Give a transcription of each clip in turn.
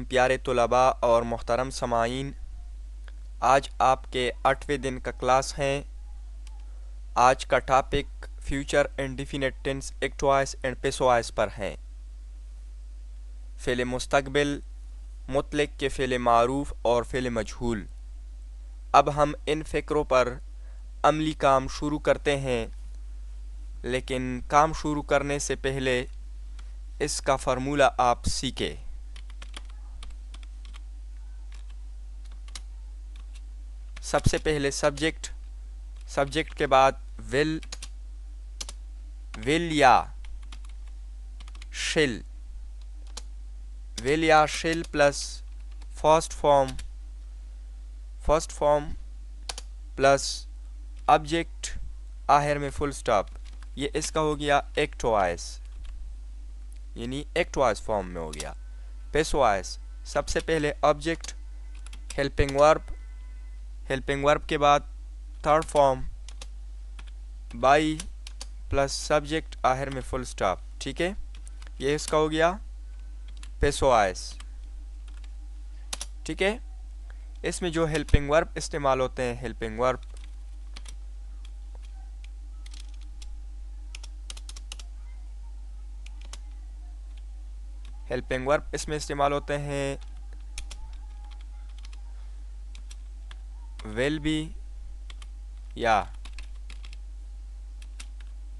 प्यारे तुलबा और मोहतरम समाईन, आज आपके 8वें दिन का क्लास है। आज का topic future indefinite tense act voice and passive voice पर है। फ़ेल मुस्तकबिल, मुतलक के फ़ेल मारूफ और फ़ेल मजहूल। अब हम इन फ़िक्रों पर अमली काम शुरू करते हैं, लेकिन काम शुरू करने से पहले इसका फ़ार्मूला आप सीखें। सबसे पहले सब्जेक्ट के बाद विल या शिल, विल या शिल plus first form plus object आखिर में फुल स्टॉप। ये इसका हो गया एक्ट वॉइस, यानी एक्ट वॉइस फॉर्म में हो गया। पेस वॉइस, सबसे पहले ऑब्जेक्ट, हेल्पिंग वर्ब के बाद third form by plus subject आखिर में फुल स्टॉप। ठीक है, ये इसका हो गया पेस वॉइस। ठीक है, इसमें जो हेल्पिंग वर्ब इस्तेमाल होते हैं, हेल्पिंग वर्ब इसमें इस्तेमाल होते हैं विल बी या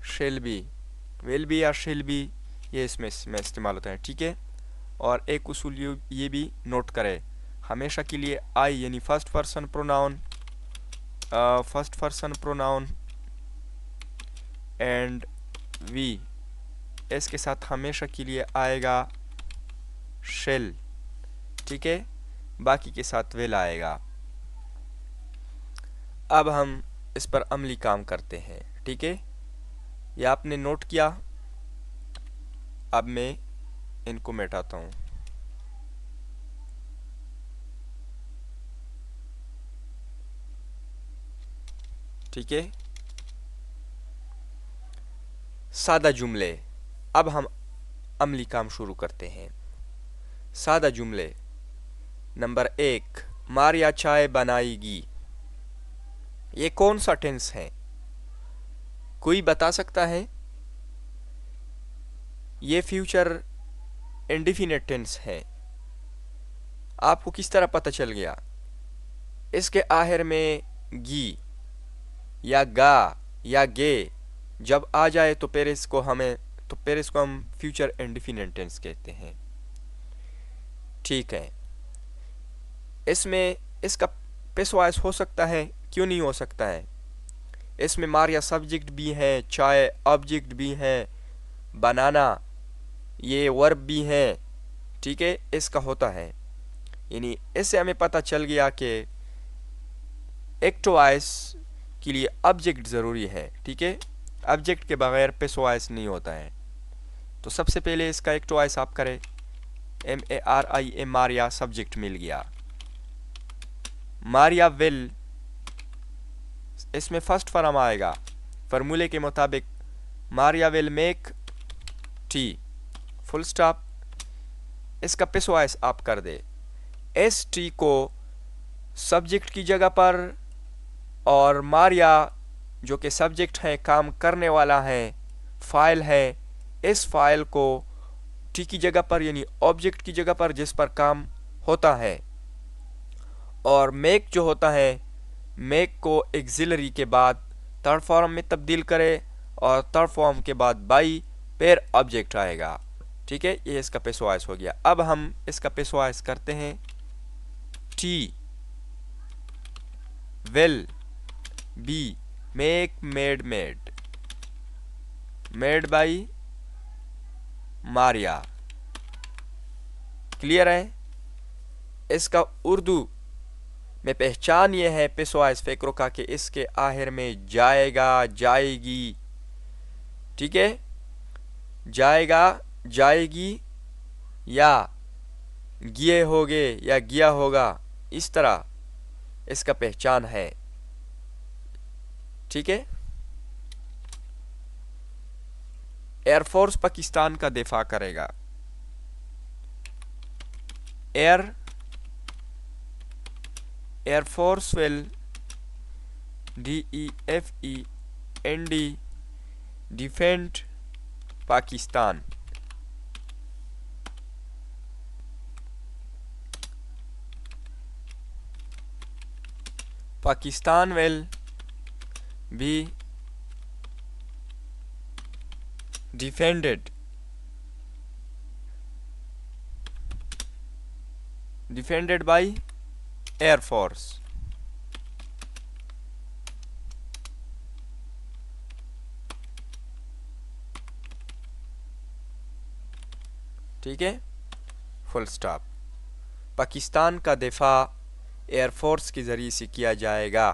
शिल बी। विल बी या शिल बी ये इसमें इस्तेमाल होते हैं। ठीक है, और एक उसूल ये भी नोट करें, हमेशा के लिए आई यानी first person pronoun and we, इसके साथ हमेशा के लिए आएगा शिल। ठीक है, बाकी के साथ विल आएगा। अब हम इस पर अमली काम करते हैं। ठीक है, यह आपने नोट किया। अब मैं इनको मिटाता हूँ। ठीक है, सादा जुमले। अब हम अमली काम शुरू करते हैं। सादा जुमले, नंबर 1, मारिया चाय बनाएगी। ये कौन सा टेंस है? कोई बता सकता है? ये फ्यूचर इंडेफिनिट टेंस है। आपको किस तरह पता चल गया? इसके आखिर में गी या गा या गे जब आ जाए तो फिर इसको हम फ्यूचर इंडेफिनिट टेंस कहते हैं। ठीक है, इसमें इसका पेस वॉइस हो सकता है, क्यों नहीं हो सकता है? इसमें मारिया सब्जेक्ट भी है, चाय ऑब्जेक्ट भी है, बनाना ये वर्ब भी है। ठीक है, इसका होता है, यानी इससे हमें पता चल गया कि एक्ट वॉइस के लिए ऑब्जेक्ट ज़रूरी है। ठीक है, ऑब्जेक्ट के बगैर पेस वॉइस नहीं होता है। तो सबसे पहले इसका एक्ट वॉइस आप करें, MARIA, मारिया सब्जेक्ट मिल गया। मारिया विल, इसमें फर्स्ट फॉर्म आएगा फार्मूले के मुताबिक, Maria will make tea, full stop. इसका पेस वॉइस आप कर दे, ST को सब्जेक्ट की जगह पर, और मारिया जो कि सब्जेक्ट है, काम करने वाला है, फाइल है, इस फाइल को टी की जगह पर यानी ऑब्जेक्ट की जगह पर जिस पर काम होता है, और मेक जो होता है, मेक को एक्सिलरी के बाद थर्ड फॉर्म में तब्दील करे, और थर्ड फॉर्म के बाद बाई फिर ऑब्जेक्ट आएगा। ठीक है, ये इसका पेस वॉइस हो गया। अब हम इसका पेस वॉइस करते हैं, T will be make made by Maria. Clear है? इसका उर्दू में पहचान ये है पेस वॉइस फ़िक्रों का कि इसके आखिर में जाएगा, जाएगी। ठीक है, जाएगा, जाएगी, या गिए होगे या गिया होगा, इस तरह इसका पहचान है। ठीक है, एयरफोर्स पाकिस्तान का दिफा करेगा। Air Force will DEFEND defend Pakistan. Pakistan will be defended by Air Force. ठीक है, फुल स्टॉप। पाकिस्तान का दिफा एयरफोर्स के ज़रिए से किया जाएगा।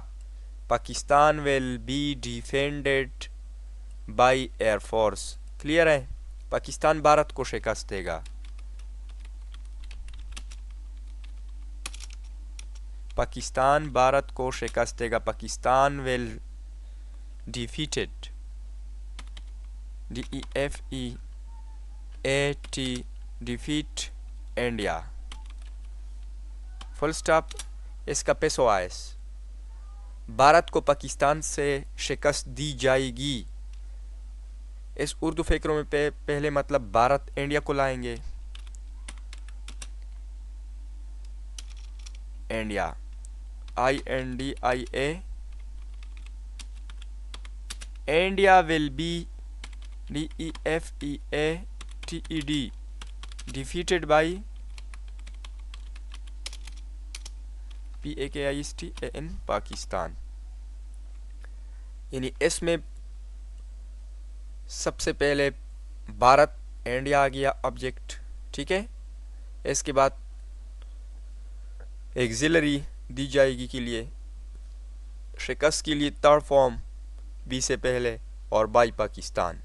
Pakistan will be defended bye air force. Clear है? पाकिस्तान भारत को शिकस्त देगा। पाकिस्तान भारत को शिकस्त देगा। Pakistan will defeated DEFEAT defeat India. Full stop. इसका पेशवाइस भारत को पाकिस्तान से शिकस्त दी जाएगी। इस उर्दू फिक्रों में पहले मतलब भारत इंडिया को लाएंगे। India INDIA। India will be DEFEATED defeated by PAKISTAN Pakistan. यानी इसमें सबसे पहले भारत इंडिया आ गया ऑब्जेक्ट। ठीक है, इसके बाद एक्सिलरी दी जाएगी के लिए, शिकस्त के लिए थर्ड फॉर्म बी से पहले और बाई पाकिस्तान।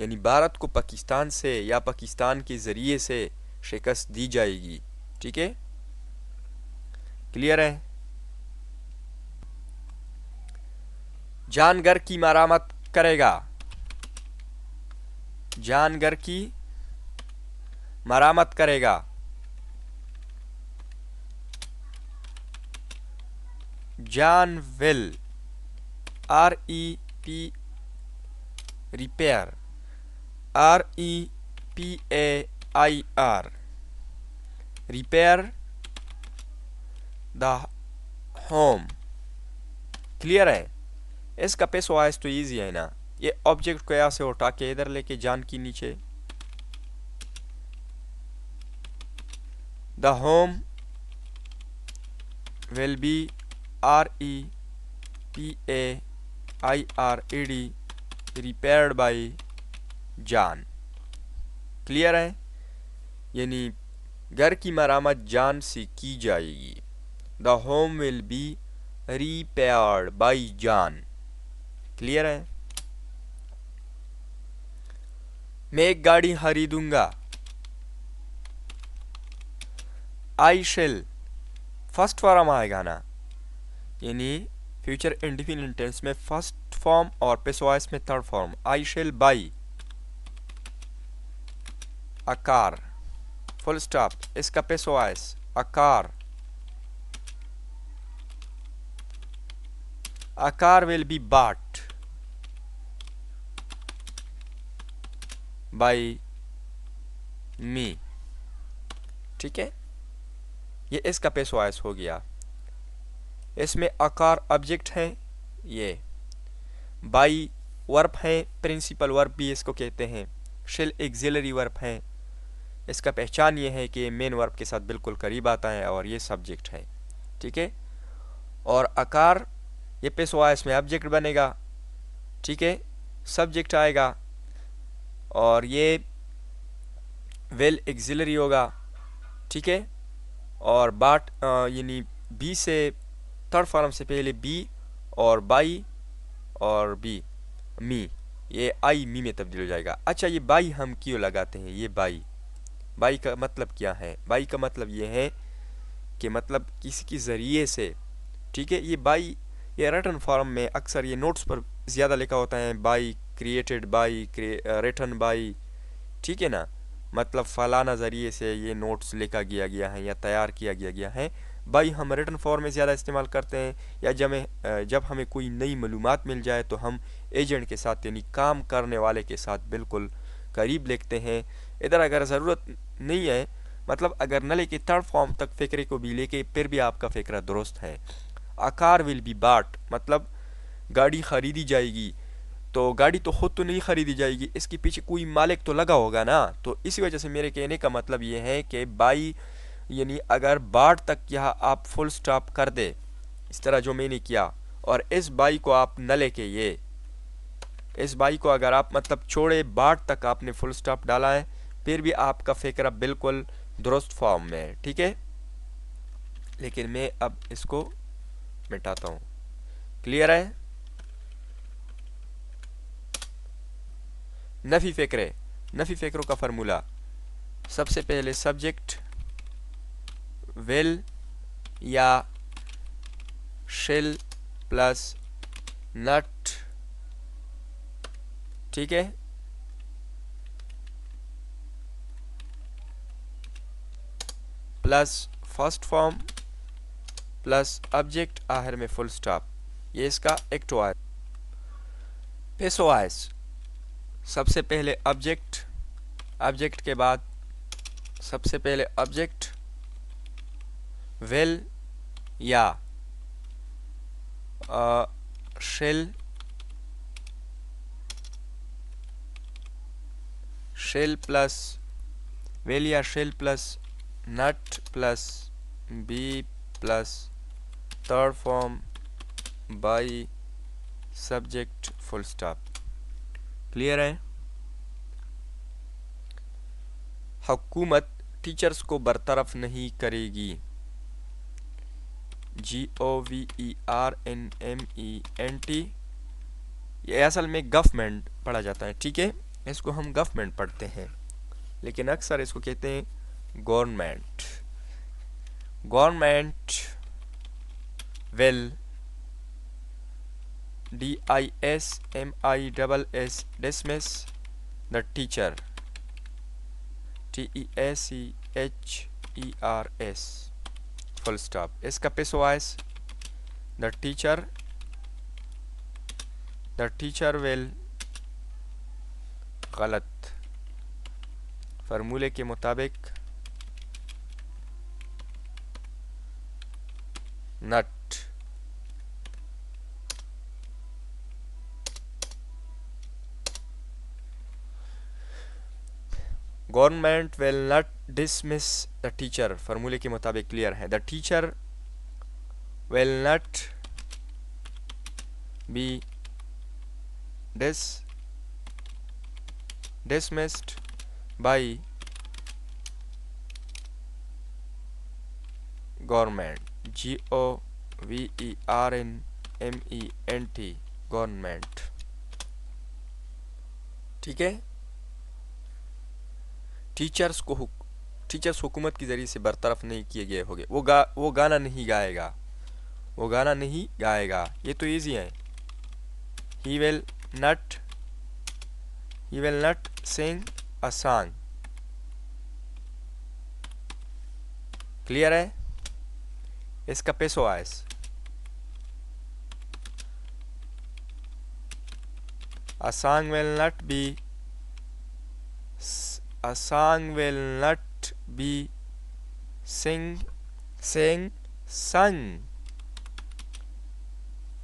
यानी भारत को पाकिस्तान से या पाकिस्तान के ज़रिए से शिकस्त दी जाएगी। ठीक है, क्लियर है? जानगर की मरामत करेगा। जानगर की मरामत करेगा। जान will REP repair REPAIR repair the home। Clear है? इसका पेशवाइज तो ईजी है ना। ये ऑब्जेक्ट को यहाँ से उठा के इधर लेके जान की नीचे, the home will be REPAIRED repaired by John. Clear है? यानी घर की मरामत जान से की जाएगी। The home will be repaired by John. Clear है? मैं एक गाड़ी खरीदूंगा। आई शेल फर्स्ट फॉर्म आएगा ना, यानी फ्यूचर इंडेफिनिट टेंस में फर्स्ट फॉर्म और पेशवाइस में third form. I shall buy a car. Full stop. इसका passive a car. A car will be bought by मी। ठीक है, ये इसका पेशवाइस हो गया। इसमें आकार ऑब्जेक्ट है, ये बाई वर्ब है, प्रिंसिपल वर्ब भी इसको कहते हैं। शेल एक्सिलरी वर्ब है। इसका पहचान ये है कि मेन वर्ब के साथ बिल्कुल करीब आता है और ये सब्जेक्ट है। ठीक है, और आकार ये पेशवाइस में ऑब्जेक्ट बनेगा। ठीक है, सब्जेक्ट आएगा और ये वेल एक्सिलरी होगा। ठीक है, और बाट यानी बी से थर्ड फॉर्म से पहले बी और बाई और बी मी, ये आई मी में तब्दील हो जाएगा। अच्छा, ये बाई हम क्यों लगाते हैं? ये बाई का मतलब क्या है? बाई का मतलब ये है कि मतलब किसी के ज़रिए से। ठीक है, ये बाई ये रिटन फॉर्म में अक्सर ये नोट्स पर ज़्यादा लिखा होता है, by created by, written by. ठीक है ना, मतलब फ़लाना ज़रिए से ये नोट्स लिखा गया है या तैयार किया गया है। बाई हम रिटन फॉर्म में ज़्यादा इस्तेमाल करते हैं, या जब हमें कोई नई मालूमात मिल जाए तो हम एजेंट के साथ यानी काम करने वाले के साथ बिल्कुल करीब लिखते हैं। इधर अगर ज़रूरत नहीं है, मतलब अगर न लेके थर्ड फॉर्म तक फ़िक्रे को भी लेके फिर भी आपका फ़िक्रा दुरुस्त है। आ कार विल बी बाट, मतलब गाड़ी ख़रीदी जाएगी, तो गाड़ी तो ख़ुद तो नहीं ख़रीदी जाएगी, इसके पीछे कोई मालिक तो लगा होगा ना। तो इसी वजह से मेरे कहने का मतलब ये है कि बाई यानी अगर बाट तक यहाँ आप फुल स्टॉप कर दे, इस तरह जो मैंने किया, और इस बाई को आप न लेके इस बाई को अगर आप मतलब छोड़े बाट तक आपने फुल स्टॉप डाला है, फिर भी आपका फ़िक्रा बिल्कुल दुरुस्त फॉर्म में है। ठीक है, लेकिन मैं अब इसको मिटाता हूँ। क्लियर है? नफ़ी फ़िक्रों का फार्मूला, सबसे पहले सब्जेक्ट विल या शिल प्लस नट, ठीक है, plus first form plus object आखिर में फुल स्टॉप, ये इसका एक्टो पेसोआइस। सबसे पहले ऑब्जेक्ट के बाद सबसे पहले ऑब्जेक्ट विल या शेल प्लस विल या shall plus not plus be plus third form by subject full stop. Clear है? हुकूमत टीचर्स को बरतरफ नहीं करेगी, GOVERNMENT, ये असल में गवर्नमेंट पढ़ा जाता है। ठीक है, इसको हम गवर्नमेंट पढ़ते हैं, लेकिन अक्सर इसको कहते हैं government. Government will DISMISS dismiss the teacher, TEACHERS full stop। इसका पेसोआइस the teacher will, गलत, फार्मूले के मुताबिक not, government will not dismiss the teacher, फार्मूले के मुताबिक क्लियर है। The teacher will not be dismissed by government, GOVERNMENT government. ठीक है, टीचर्स हुकूमत के ज़रिए से बरतरफ नहीं किए गए होंगे। वो गाना नहीं गाएगा, ये तो इजी है। he will not sing a song। Clear है? इसका पेसोआइस a song will not be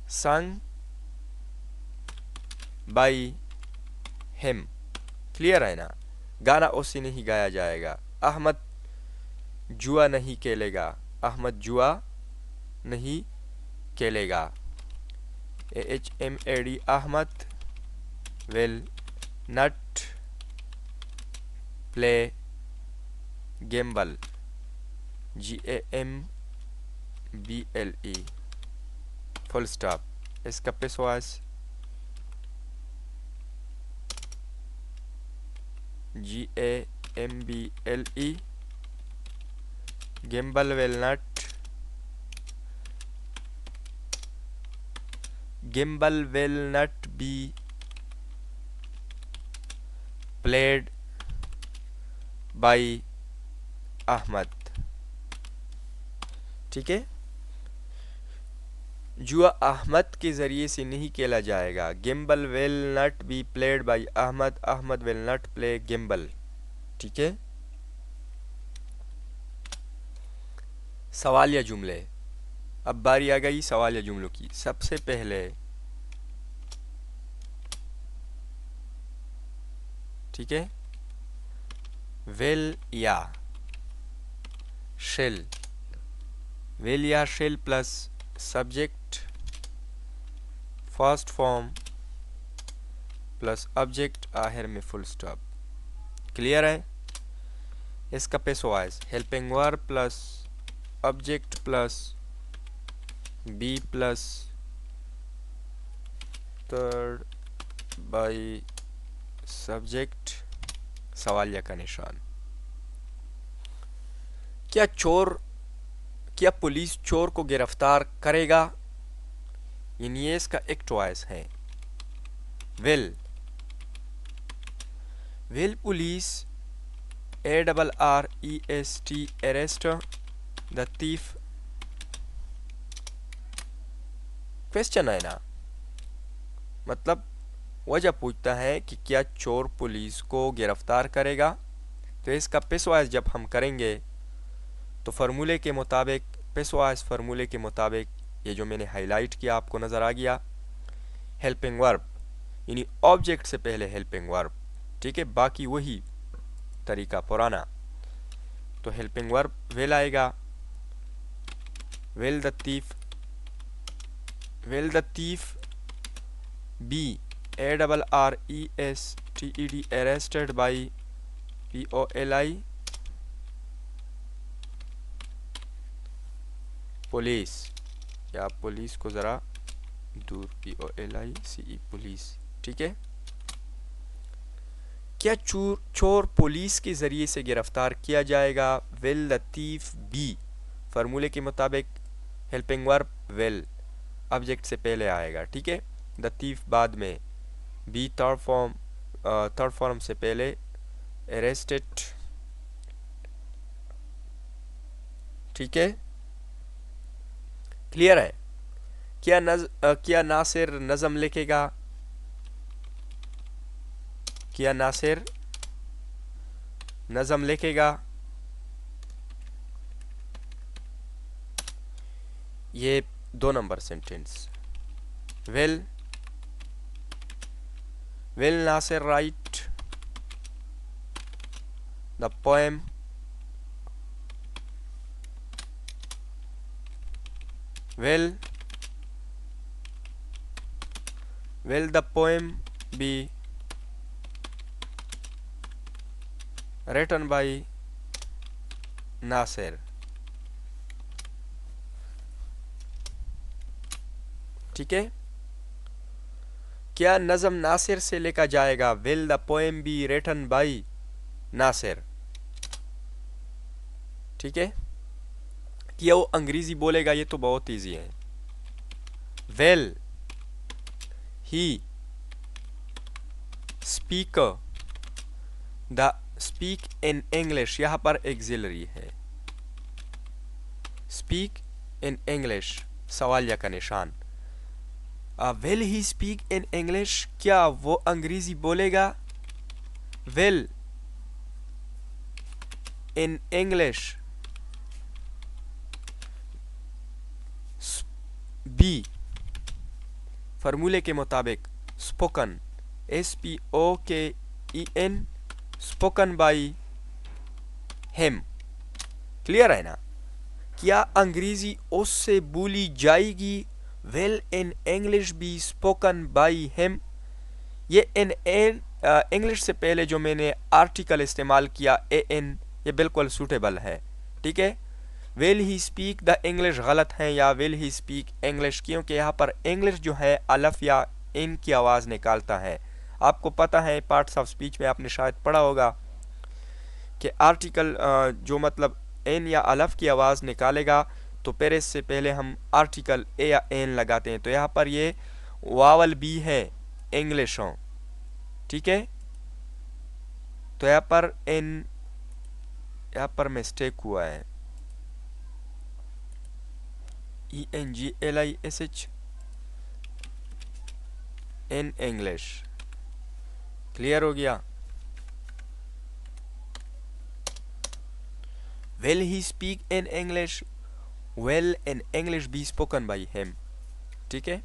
sung by him। Clear है ना? गाना उसे नहीं गाया जाएगा। अहमद जुआ नहीं खेलेगा, AHMAD Ahmad will not play gamble, GAMBLE full stop. इसका passive voice GAMBLE, gamble will not be played बाई अहमद। ठीक है, जुआ अहमद के ज़रिए से नहीं खेला जाएगा। Gamble will not be played by Ahmad, Ahmad will not play gamble. ठीक है, सवाल या जुमले। अब बारी आ गई सवाल या जुमलों की। सबसे पहले, ठीक है, विल या शेल, विल या shall plus subject first form plus object आखिर में फुल स्टॉप। क्लियर है? इसका passive voice helping verb plus object plus be plus third by subject सवालिया का निशान। क्या पुलिस चोर को गिरफ्तार करेगा? यानी ये इसका एक चॉइस है। Will police ARREST arrest the thief। Question है ना, मतलब वजह पूछता है कि क्या चोर पुलिस को गिरफ्तार करेगा। तो इसका पेशवाइज जब हम करेंगे तो फार्मूले के मुताबिक, पेशवाइज फार्मूले के मुताबिक, ये जो मैंने हाईलाइट किया आपको नज़र आ गया, हेल्पिंग वर्ब यानी ऑब्जेक्ट से पहले हेल्पिंग वर्ब। ठीक है, बाकी वही तरीका पुराना। तो हेल्पिंग वर्ब विल आएगा, will the thief be ARRESTED arrested by POLI police, या पुलिस को ज़रा दूर POLICE पुलिस। ठीक है, क्या चोर पुलिस के ज़रिए से गिरफ्तार किया जाएगा? विल द thief बी, फार्मूले के मुताबिक हेल्पिंग वर्ब विल ऑब्जेक्ट से पहले आएगा। ठीक है, द thief बाद में, बी थर्ड फॉर्म से पहले, अरेस्टेड। ठीक है, क्लियर है? क्या नासिर नज़म लिखेगा? क्या नासिर नज़म लिखेगा? ये 2 number sentence. Will Nasir write the poem? will the poem be written by Nasir? ठीक है, क्या नज़म नासिर से लिखा जाएगा? will the poem be written by Nasir. ठीक है, क्या वो अंग्रेजी बोलेगा? ये तो बहुत इजी है। Well he speak in English, यहाँ पर एक्सिलरी है। स्पीक इन इंग्लिश सवालिया का निशान। Will he speak in English, क्या वो अंग्रेजी बोलेगा? विल इन इंग्लिश बी, फार्मूले के मुताबिक spoken SPOKEN spoken by him. Clear है ना? क्या अंग्रेजी उससे बोली जाएगी? Will in English be spoken by him. ये इन इंग्लिश से पहले जो मैंने आर्टिकल इस्तेमाल किया AN, ये बिल्कुल सूटेबल है। ठीक है, will he speak the English गलत है, या विल ही स्पीक इंग्लिश, क्योंकि यहाँ पर इंग्लिश जो है अलफ या इन की आवाज़ निकालता है। आपको पता है पार्ट्स ऑफ स्पीच में आपने शायद पढ़ा होगा कि आर्टिकल जो मतलब एन या अलफ की आवाज़ निकालेगा तो फिर इससे पहले हम आर्टिकल ए या एन लगाते हैं। तो यहाँ पर ये वावल बी है इंग्लिशों। ठीक है, तो यहाँ पर इन यहाँ पर मिस्टेक हुआ है, ENGLISH इन इंग्लिश। क्लियर हो गया? Will he speak in English? Will in English be spoken by him? ठीक है।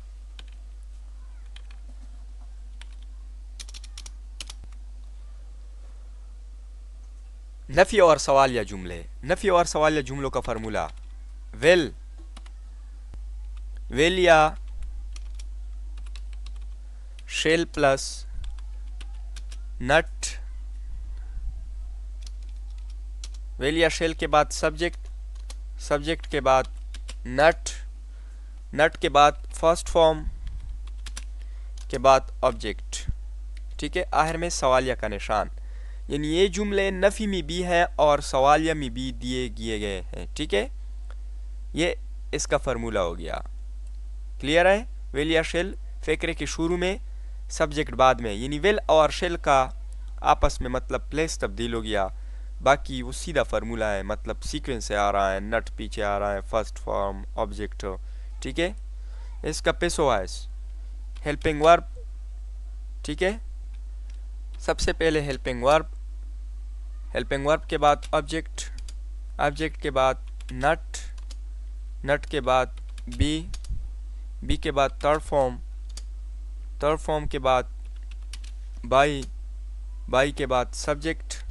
नफी और सवालिया जुमले। नफी और सवालिया जुमलों का फार्मूला विल, विल या शेल प्लस नट, विल या शेल के बाद सब्जेक्ट, सब्जेक्ट के बाद नट, नट के बाद फर्स्ट फॉर्म के बाद ऑब्जेक्ट। ठीक है, आखिर में सवालिया का निशान। यानी ये जुमले नफ़ी में भी हैं और सवालिया में भी दिए गए हैं। ठीक है, ये इसका फार्मूला हो गया। क्लियर है? विल या शेल फ़िक्रे के शुरू में, सब्जेक्ट बाद में, यानी विल और शेल का आपस में मतलब प्लेस तब्दील हो गया। बाकी वो सीधा फार्मूला है, मतलब सीक्वेंस से आ रहा है, नट पीछे आ रहा है, फर्स्ट फॉर्म ऑब्जेक्ट। ठीक है, इसका पेसो वाइस हेल्पिंग वर्ब। ठीक है, सबसे पहले हेल्पिंग वर्ब, हेल्पिंग वर्ब के बाद ऑब्जेक्ट, ऑब्जेक्ट के बाद नट, नट के बाद बी, बी के बाद थर्ड फॉर्म, थर्ड फॉर्म के बाद बाई, बाई के बाद सब्जेक्ट,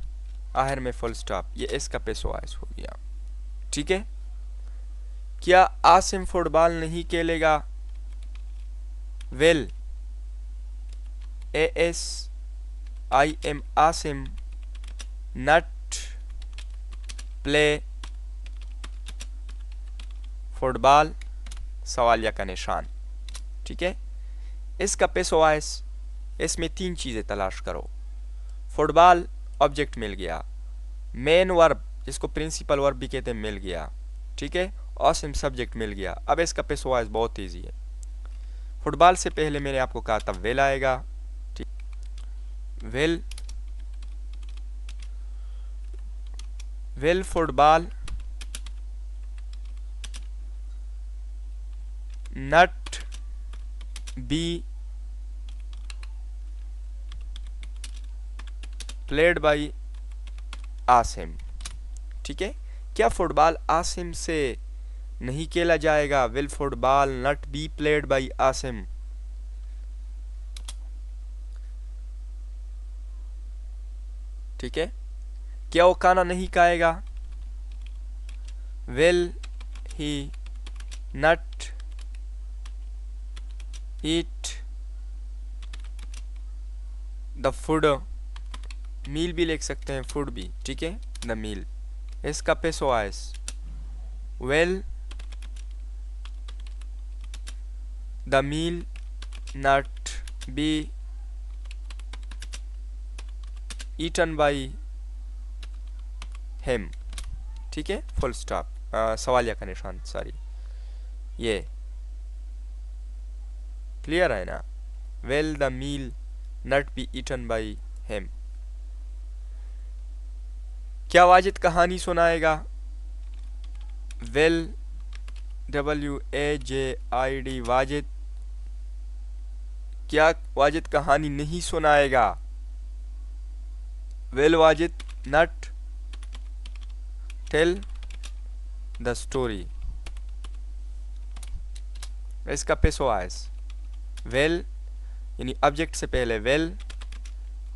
आखिर में फुल स्टॉप। ये इसका पेशवाइज हो गया। ठीक है, क्या आसिम फुटबॉल नहीं खेलेगा? Will ASIM Asim nut play football, सवालिया का निशान। ठीक है, इसका पेशवाइज, इसमें तीन चीज़ें तलाश करो। फुटबॉल ऑब्जेक्ट मिल गया, मेन वर्ब जिसको प्रिंसिपल वर्ब भी कहते हैं मिल गया। ठीक है, आसिम सब्जेक्ट मिल गया। अब इसका पेशवाइज बहुत ईजी है। फुटबॉल से पहले मैंने आपको कहा था विल आएगा। ठीक, will, will football not be played by Asim. ठीक है, क्या फुटबॉल आसिम से नहीं खेला जाएगा? Will football not be played by Asim. ठीक है, क्या वो खाना नहीं खाएगा? Will he not eat the food, meal भी लिख सकते हैं, फूड भी। ठीक है, द मील। इसका पेशवाइज will the meal not be eaten by him. ठीक है, फुल स्टॉप, सवालिया का निशान, सॉरी। ये क्लियर है ना? Will the meal not be eaten by him. क्या वाजिद कहानी सुनाएगा? विल WAJID वाजिद, क्या वाजिद कहानी नहीं सुनाएगा? Will Wajid not tell the story. इसका पेशवाइज विल, यानी ऑब्जेक्ट से पहले विल,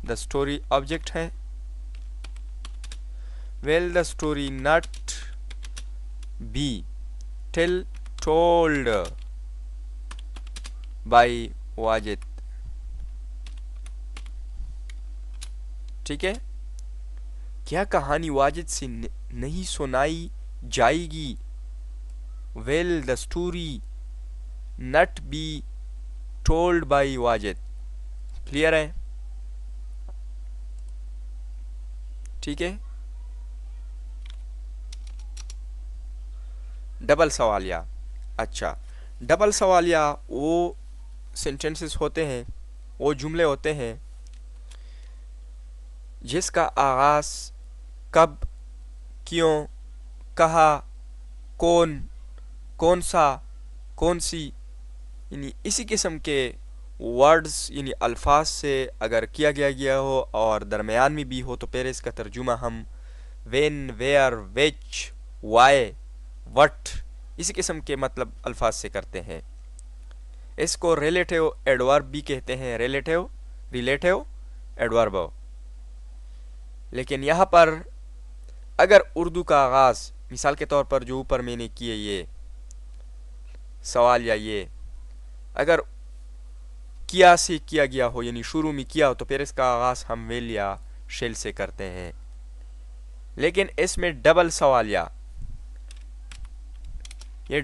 द स्टोरी ऑब्जेक्ट है, will the story not be till told by Wajid. ठीक है, क्या कहानी वाजिद से नहीं सुनाई जाएगी? Will the story not be told by Wajid. Clear है? ठीक है, डबल सवालिया। अच्छा, डबल सवालिया वो सेंटेंसेस होते हैं, वो जुमले होते हैं जिसका आगाज़ कब, क्यों, कहा, कौन, कौन सा, कौन सी, यानी इसी किस्म के वर्ड्स यानी अल्फाज से अगर किया गया हो और दरमियान में भी हो तो फिर इसका तर्जुमा हम when, where, which, why, what इसी किस्म के मतलब अल्फाज से करते हैं। इसको रिलेटिव एडवर्ब भी कहते हैं, रिलेटिव रिलेटिव एडवर्ब। लेकिन यहाँ पर अगर उर्दू का आगाज़ मिसाल के तौर पर जो ऊपर मैंने किए ये सवाल या ये अगर किया से किया गया हो यानी शुरू में किया हो तो फिर इसका आगाज़ हम विल या शेल से करते हैं। लेकिन इसमें डबल सवालिया, ये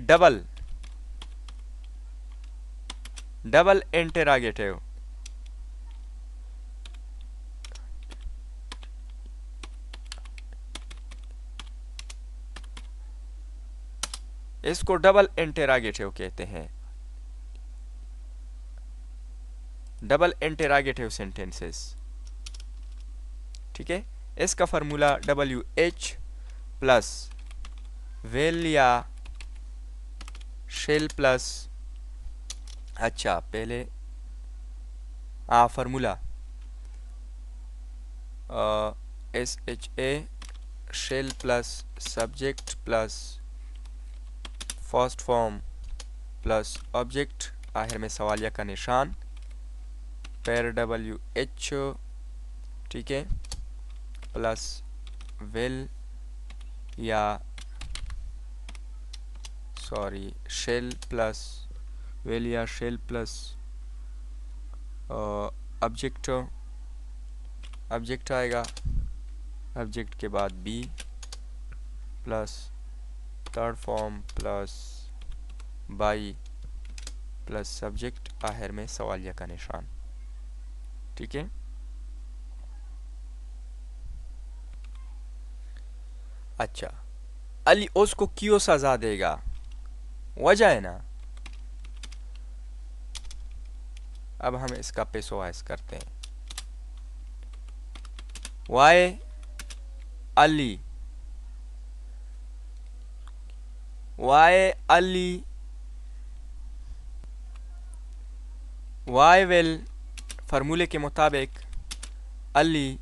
डबल इंटरागेटिव, इसको डबल इंटरागेटिव कहते हैं, डबल इंटरागेटिव सेंटेंसेस। ठीक है, इसका फार्मूला WH प्लस विल या शेल प्लस, अच्छा पहले formula SHA shall plus subject plus first form plus object, आखिर में सवालिया का निशान, फिर WH, ठीक है, प्लस विल या सॉरी शेल प्लस विल या शेल प्लस ऑब्जेक्ट, ऑब्जेक्ट आएगा, ऑब्जेक्ट के बाद be plus third form plus by plus subject, आखिर में सवालिया का निशान। ठीक है, अच्छा अली उसको क्यों सजा देगा, वजह है ना। अब हम इसका पेशवाइज करते हैं। Why Ali, why Ali, why will फार्मूले के मुताबिक अली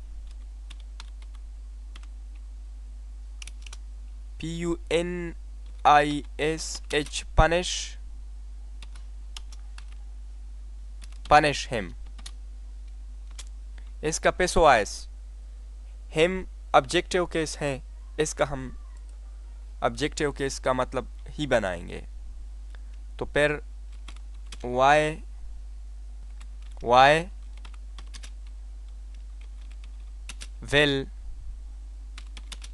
PUNISH punish him, इसका पेशवाइज हिम ऑब्जेक्टिव केस है, इसका हम ऑब्जेक्टिव केस का मतलब ही बनाएंगे। तो फिर why will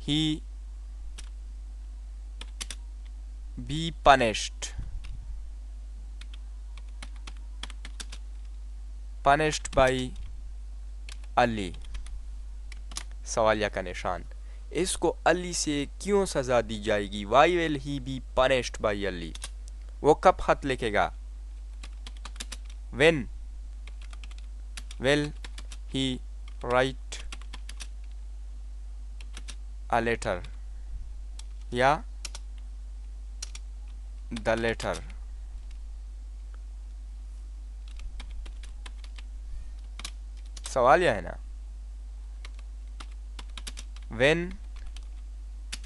he be punished by Ali, सवालिया का निशान। इसको अली से क्यों सजा दी जाएगी, why will he be punished by Ali, वो कब खत लिखेगा, when will he write a letter या द लेटर। सवाल यह है ना, व्हेन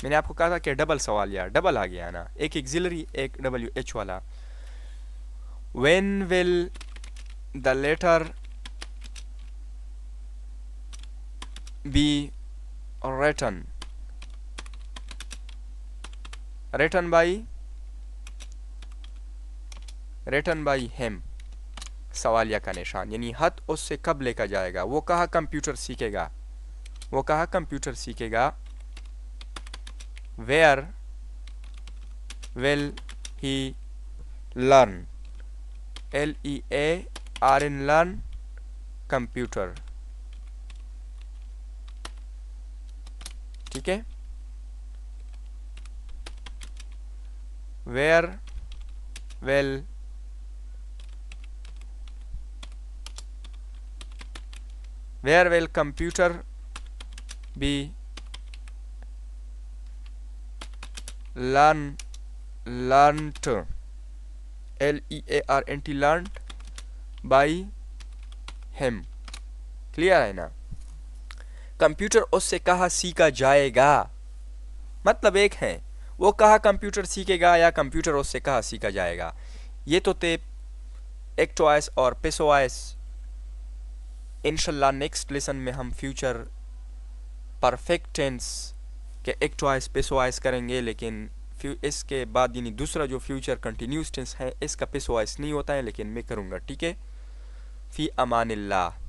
मैंने आपको कहा था कि डबल सवाल या डबल आ गया ना, एक एक्सिलरी एक WH वाला। When will the letter be written, written by him, सवालिया का निशान, यानी हद उससे कब लेकर जाएगा, वो कहाँ कंप्यूटर सीखेगा, वो कहाँ कंप्यूटर सीखेगा, where will he learn, LEARN learn computer. ठीक है, where will computer be learn, learnt, LEARNT, learnt by him. Clear है ना। कंप्यूटर उससे कहा सीखा जाएगा, मतलब एक है, वो कहा कंप्यूटर सीखेगा या कंप्यूटर उससे कहा सीखा जाएगा। ये तो थे एक्टवाइस और पेसोवाइस। इंशाल्लाह नेक्स्ट लेसन में हम फ्यूचर परफेक्ट टेंस के एक्टवाइस पेसोवाइस करेंगे, लेकिन इसके बाद यानी दूसरा जो फ्यूचर कंटिन्यूस टेंस है इसका पेसोवाइस नहीं होता है, लेकिन मैं करूँगा। ठीक है। फी अमानिल्लाह।